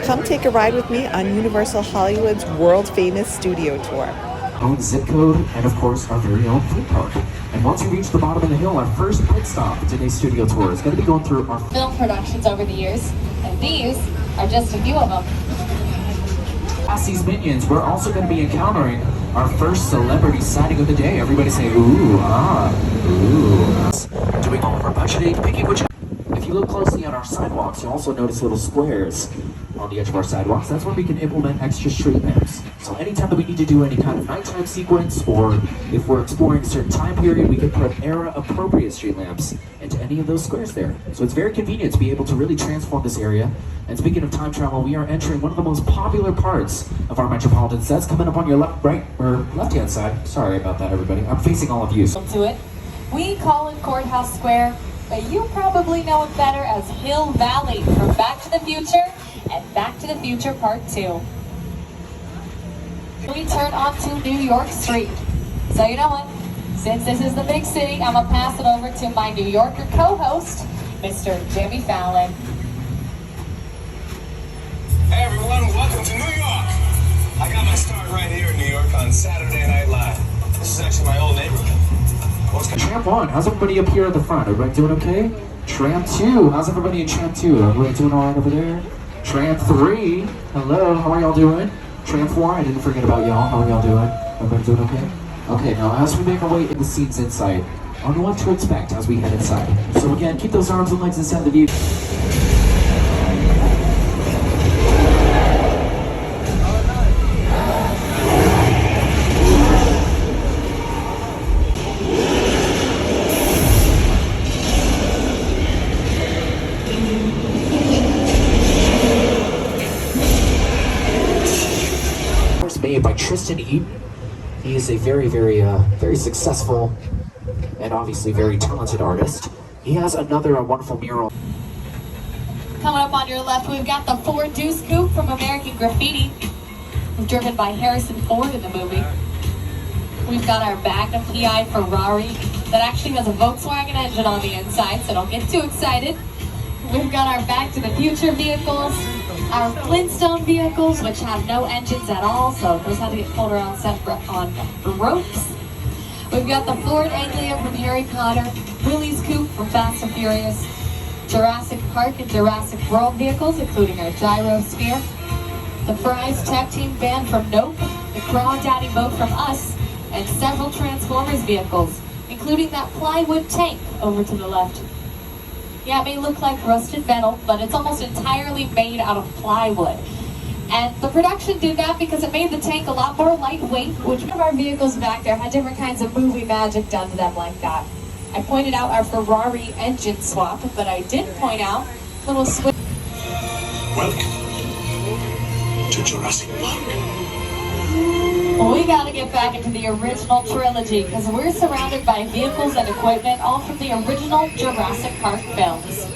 Come take a ride with me on Universal Hollywood's world-famous studio tour. Own zip code, and of course our very own theme park. And once we reach the bottom of the hill, our first pit stop of today's studio tour is going to be going through our film productions over the years, and these are just a few of them. Past these minions, we're also going to be encountering our first celebrity sighting of the day. Everybody say ooh, ah, ooh. Doing all of our budgeting, picking which. If you look closely at our sidewalks, you'll also notice little squares on the edge of our sidewalks. That's where we can implement extra street lamps. So anytime that we need to do any kind of nighttime sequence, or if we're exploring a certain time period, we can put era-appropriate street lamps into any of those squares there. So it's very convenient to be able to really transform this area. And speaking of time travel, we are entering one of the most popular parts of our metropolitan sets, coming up on your left-hand side. Sorry about that, everybody. I'm facing all of you. To it. We call it Courthouse Square, but you probably know it better as Hill Valley from Back to the Future and Back to the Future Part 2. We turn onto New York Street. So you know what? Since this is the big city, I'm gonna pass it over to my New Yorker co-host, Mr. Jimmy Fallon. Hey everyone, welcome to New York. I got my start right here in New York on Saturday Night Live. This is actually my old neighborhood. Tramp 1, how's everybody up here at the front? Everybody doing okay? Tramp 2, how's everybody in Tramp 2? Everybody doing alright over there? Tramp 3, hello, how are y'all doing? Tramp 4, I didn't forget about y'all, how are y'all doing? Everybody doing okay? Okay, now as we make our way in the scenes inside, I know what to expect as we head inside. So again, keep those arms and legs inside the view. Made by Tristan Eaton. He is a very successful and obviously very talented artist. He has another wonderful mural. Coming up on your left, we've got the Ford Deuce Coupe from American Graffiti, driven by Harrison Ford in the movie. We've got our Magnum PI Ferrari that actually has a Volkswagen engine on the inside, so don't get too excited. We've got our Back to the Future vehicles, our Flintstone vehicles, which have no engines at all, so those have to get pulled around separate on ropes. We've got the Ford Anglia from Harry Potter, Willie's Coupe from Fast and Furious, Jurassic Park and Jurassic World vehicles, including our Gyrosphere, the Fry's Tech Team van from Nope, the Crawdaddy boat from Us, and several Transformers vehicles, including that plywood tank over to the left. Yeah, it may look like rusted metal, but it's almost entirely made out of plywood. And the production did that because it made the tank a lot more lightweight, which one of our vehicles back there had different kinds of movie magic done to them like that. I pointed out our Ferrari engine swap, but I didn't point out little switch. Welcome to Jurassic Park. Well, we gotta get back into the original trilogy because we're surrounded by vehicles and equipment all from the original Jurassic Park films.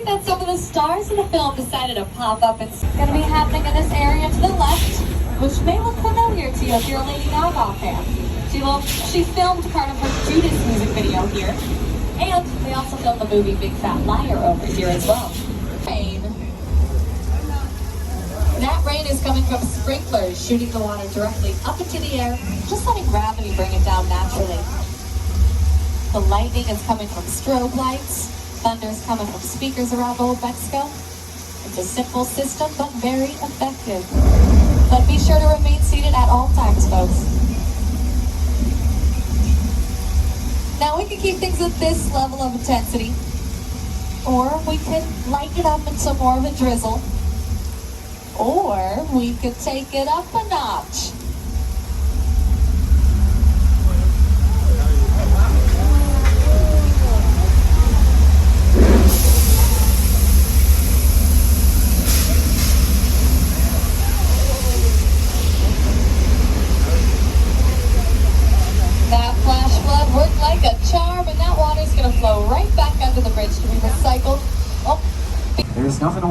That some of the stars in the film decided to pop up. It's going to be happening in this area to the left, which may look familiar to you if you're a Lady Gaga fan. She filmed part of her Judas music video here, and they also filmed the movie Big Fat Liar over here as well. Rain. That rain is coming from sprinklers shooting the water directly up into the air, just letting gravity bring it down naturally. The lightning is coming from strobe lights. Thunder's coming from speakers around Old Mexico. It's a simple system, but very effective. But be sure to remain seated at all times, folks. Now we can keep things at this level of intensity, or we can lighten it up into more of a drizzle, or we could take it up a notch.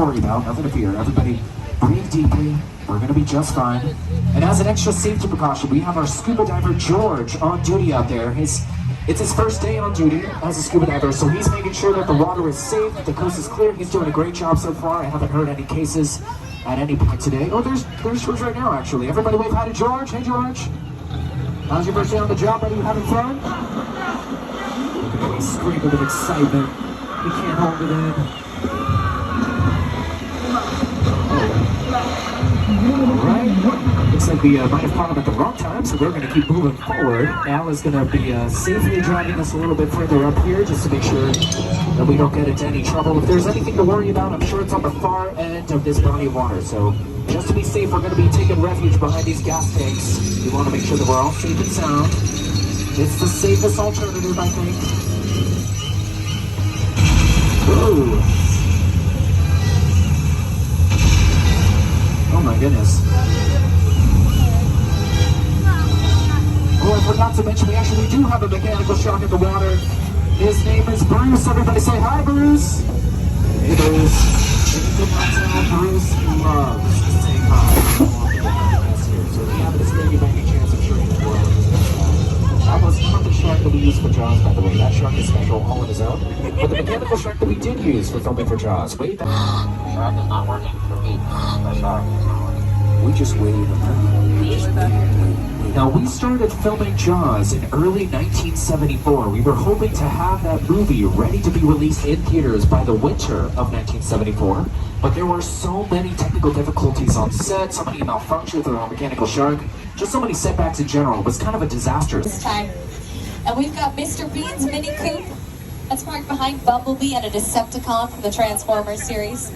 worry about, nothing to fear. Everybody breathe deeply. We're going to be just fine. And as an extra safety precaution, we have our scuba diver George on duty out there. It's his first day on duty as a scuba diver, so he's making sure that the water is safe, that the coast is clear. He's doing a great job so far. I haven't heard any cases at any point today. Oh, there's George right now, actually. Everybody wave hi to George. Hey, George. How's your first day on the job, buddy? You having fun? Look at him, he's screaming with excitement. He can't hold it in. Alright, looks like we might have caught him at the wrong time, so we're going to keep moving forward. Al is going to be safely driving us a little bit further up here just to make sure that we don't get into any trouble. If there's anything to worry about, I'm sure it's on the far end of this body of water. So just to be safe, we're going to be taking refuge behind these gas tanks. We want to make sure that we're all safe and sound. It's the safest alternative, I think. Whoa. Oh my goodness. Oh, I forgot to mention, we actually do have a mechanical shark in the water. His name is Bruce. Everybody say hi, Bruce. Hey, Bruce. If you could not tell, Bruce loves to say hi. So if you have this baby by any chance, I'm sure he's well. Almost perfect shark that we use for Jaws, by the way. That shark is special all on his own. But the mechanical shark that we did use for filming for Jaws, wait, that shark is not working for me. The shark. We just waited. Now, we started filming Jaws in early 1974. We were hoping to have that movie ready to be released in theaters by the winter of 1974. But there were so many technical difficulties on set, so many malfunctions with our mechanical shark, just so many setbacks in general. It was kind of a disaster. This time. And we've got Mr. Bean's Mini Coupe. That's parked behind Bumblebee and a Decepticon from the Transformers series.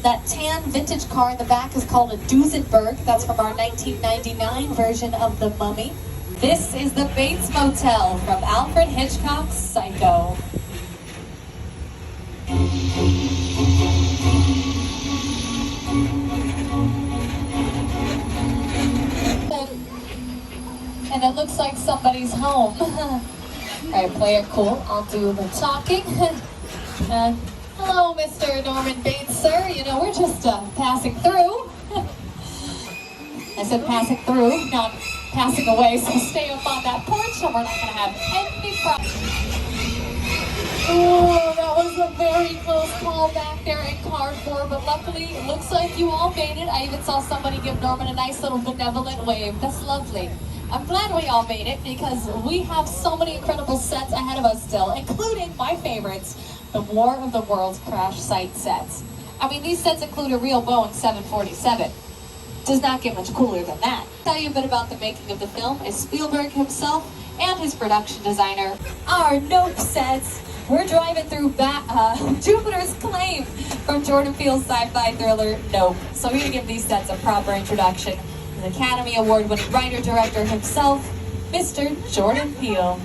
That tan vintage car in the back is called a Duesenberg. That's from our 1999 version of The Mummy. This is the Bates Motel from Alfred Hitchcock's Psycho. And it looks like somebody's home. Alright, play it cool. I'll do the talking. Hello, Mr. Norman Bates, sir. You know, we're just passing through. I said passing through, not passing away, so stay up on that porch and we're not going to have any problems. Oh, that was a very close call back there in car 4, but luckily it looks like you all made it. I even saw somebody give Norman a nice little benevolent wave. That's lovely. I'm glad we all made it because we have so many incredible sets ahead of us still, including my favorites, the War of the Worlds crash site sets. I mean, these sets include a real Boeing 747. Does not get much cooler than that. Tell you a bit about the making of the film is Spielberg himself and his production designer. Our Nope sets. We're driving through Jupiter's Claim from Jordan Peele's sci-fi thriller Nope. So we're gonna give these sets a proper introduction. The Academy Award-winning writer-director himself, Mr. Jordan Peele.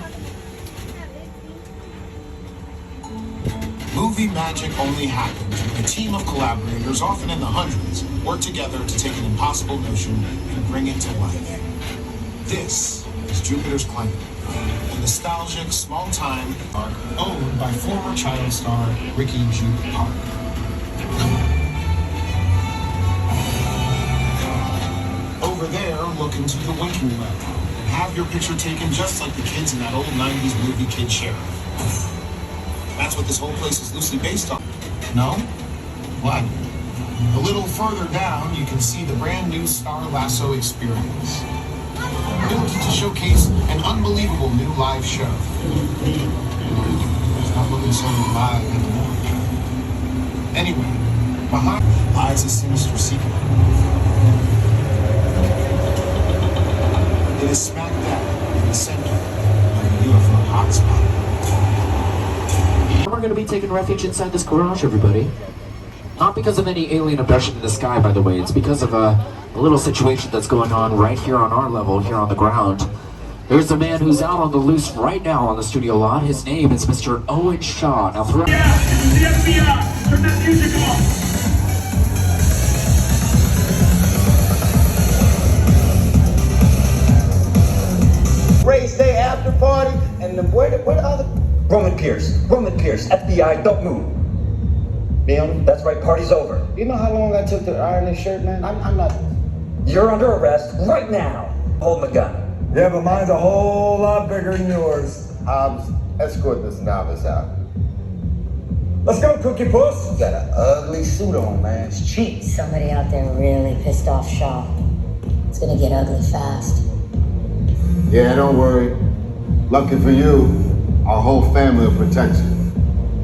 Movie magic only happens when a team of collaborators, often in the hundreds, work together to take an impossible notion and bring it to life. This is Jupiter's Claim, a nostalgic, small-time park owned by former child star Ricky Jude Park. Over there, look into the winking well and have your picture taken just like the kids in that old 90s movie Kid Sheriff. That's what this whole place is loosely based on. No? What? A little further down, you can see the brand new Star Lasso experience. Built to showcase an unbelievable new live show. It's not looking so live anymore. Anyway, behind lies a sinister secret. It is smack dab in the center of a UFO hotspot. We're going to be taking refuge inside this garage, everybody. Not because of any alien abduction in the sky, by the way. It's because of a little situation that's going on right here on our level, here on the ground. There's a man who's out on the loose right now on the studio lot. His name is Mr. Owen Shaw. Now, throughout... Yeah, the FBI! Turn that music off! Race Day after party, and where the other... Roman Pierce, FBI, don't move. Leon? That's right, party's over. You know how long I took to iron this shirt, man? I'm not... You're under arrest right now. Hold the gun. Yeah, but mine's a whole lot bigger than yours. Hobbs, escort this novice out. Let's go, Cookie Puss. You got an ugly suit on, man. It's cheap. Somebody out there really pissed off Shaw. It's gonna get ugly fast. Yeah, don't worry. Lucky for you, our whole family will protect you.